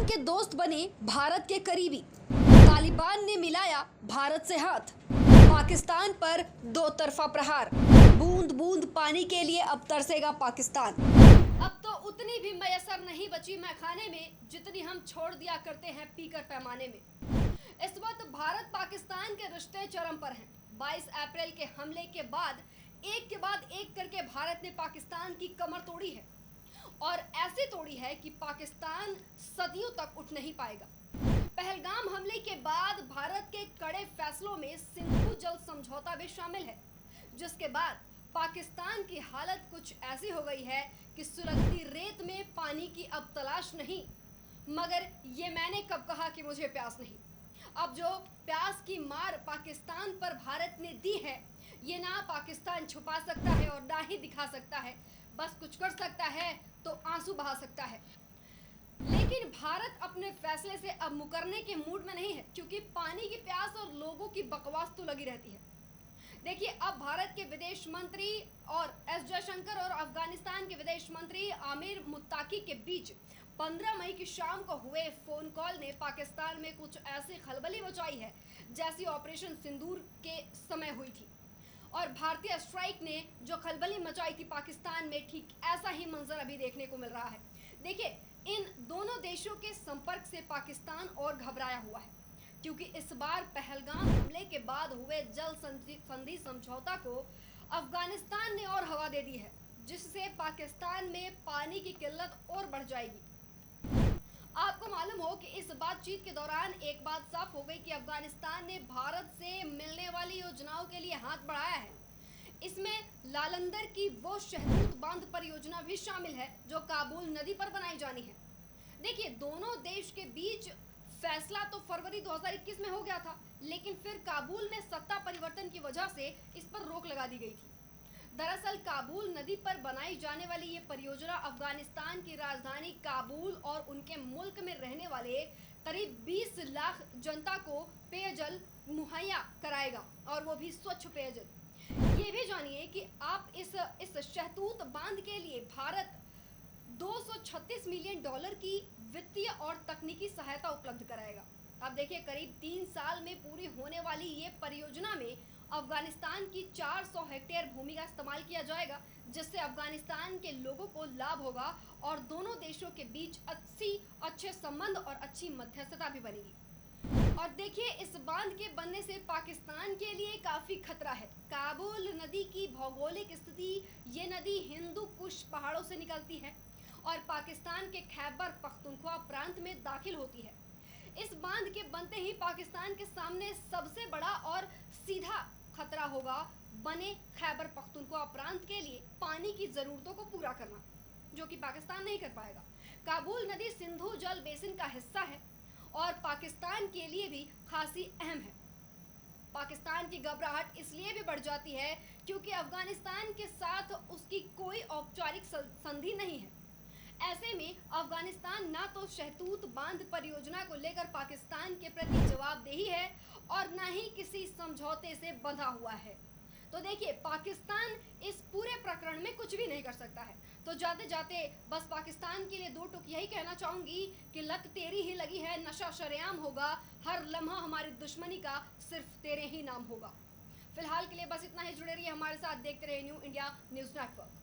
के दोस्त बने भारत के करीबी। तालिबान ने मिलाया भारत से हाथ। पाकिस्तान पर दो तरफा प्रहार। बूंद बूंद पानी के लिए अब तरसेगा पाकिस्तान। अब तो उतनी भी मैसर नहीं बची मैखाने में जितनी हम छोड़ दिया करते हैं पीकर पैमाने में। इस वक्त भारत पाकिस्तान के रिश्ते चरम पर हैं। 22 अप्रैल के हमले के बाद एक करके भारत ने पाकिस्तान की कमर तोड़ी है और ऐसे तोड़ी है कि पाकिस्तान सदियों तक उठ नहीं पाएगा। पहलगाम हमले के बाद भारत के कड़े फैसलों में सिंधु जल समझौता भी शामिल है, जिसके बाद पाकिस्तान की हालत कुछ ऐसी हो गई है कि सुलगती रेत में पानी की अब तलाश नहीं, मगर ये मैंने कब कहा कि मुझे प्यास नहीं। अब जो प्यास की मार पाकिस्तान पर भारत ने दी है, ये ना पाकिस्तान छुपा सकता है और ना ही दिखा सकता है, बस कुछ कर सकता है तो आंसू बहा सकता है। लेकिन भारत अपने फैसले से अब मुकरने के मूड में नहीं है, क्योंकि पानी की प्यास और लोगों की बकवास तो लगी रहती है। देखिए, अब भारत के विदेश मंत्री और एस जयशंकर और अफगानिस्तान के विदेश मंत्री आमिर मुत्ताकी के बीच 15 मई की शाम को हुए फोन कॉल ने पाकिस्तान में कुछ ऐसी खलबली मचाई है जैसी ऑपरेशन सिंदूर के समय हुई थी। और भारतीय स्ट्राइक ने जो खलबली मचाई थी पाकिस्तान में, ठीक ऐसा ही मंजर अभी देखने को मिल रहा है। देखिए, इन दोनों देशों के संपर्क से पाकिस्तान और घबराया हुआ है, क्योंकि इस बार पहलगाम हमले के बाद हुए जल संधि समझौता को अफगानिस्तान ने और हवा दे दी है, जिससे पाकिस्तान में पानी की किल्लत और बढ़ जाएगी। आपको मालूम हो कि इस बातचीत के दौरान एक बात साफ हो गई कि अफगानिस्तान ने भारत से मिलने वाली योजनाओं के लिए हाथ बढ़ाया है। इसमें लालंदर की वो शहतूत बांध परियोजना भी शामिल है जो काबुल नदी पर बनाई जानी है। देखिए, दोनों देश के बीच फैसला तो फरवरी 2021 में हो गया था, लेकिन फिर काबुल में सत्ता परिवर्तन की वजह से इस पर रोक लगा दी गई थी। दरअसल काबुल नदी पर बनाई जाने वाली ये परियोजना अफगानिस्तान की राजधानी काबुल और उनके मुल्क में रहने वाले करीब 20 लाख जनता को पेयजल मुहैया कराएगा, और वो भी स्वच्छ पेयजल। ये भी जानिए कि आप इस शहतूत बांध के लिए भारत $236 मिलियन की वित्तीय और तकनीकी सहायता उपलब्ध कराएगा। अब देखिए, करीब 3 साल में पूरी होने वाली ये परियोजना में अफगानिस्तान की 400 हेक्टेयर भूमि का इस्तेमाल किया जाएगा, जिससे अफगानिस्तान के लोगों को लाभ होगा और दोनों देशों के बीच अच्छे संबंध और अच्छी मध्यस्थता भी बनेगी। और देखिए, इस बांध के बनने से पाकिस्तान के लिए काफी खतरा है। काबुल नदी की भौगोलिक स्थिति, ये नदी हिंदू कुश पहाड़ों से निकलती है और पाकिस्तान के खैबर पख्तूनख्वा प्रांत में दाखिल होती है। इस बांध के बनते ही पाकिस्तान के सामने सबसे बड़ा और सीधा खतरा होगा बने खैबर पख्तूनख्वा प्रांत के लिए पानी की जरूरतों को पूरा करना, जो कि पाकिस्तान नहीं कर पाएगा। काबुल नदी सिंधु जल बेसिन का हिस्सा है और पाकिस्तान के लिए भी खासी अहम है। पाकिस्तान की घबराहट इसलिए भी बढ़ जाती है क्योंकि अफगानिस्तान के साथ उसकी कोई औपचारिक संधि नहीं है। ऐसे में अफगानिस्तान ना तो शहतूत बांध परियोजना को लेकर पाकिस्तान के प्रति जवाबदेही है और ना ही किसी समझौते से बंधा हुआ है। तो देखिए, पाकिस्तान इस पूरे प्रकरण में कुछ भी नहीं कर सकता है। तो जाते जाते बस पाकिस्तान के लिए 2 टुक यही कहना चाहूंगी कि लत तेरी ही लगी है, नशा शरेआम होगा, हर लम्हा हमारी दुश्मनी का सिर्फ तेरे ही नाम होगा। फिलहाल के लिए बस इतना ही। जुड़े रहिए हमारे साथ, देखते रहिए न्यू इंडिया न्यूज नेटवर्क।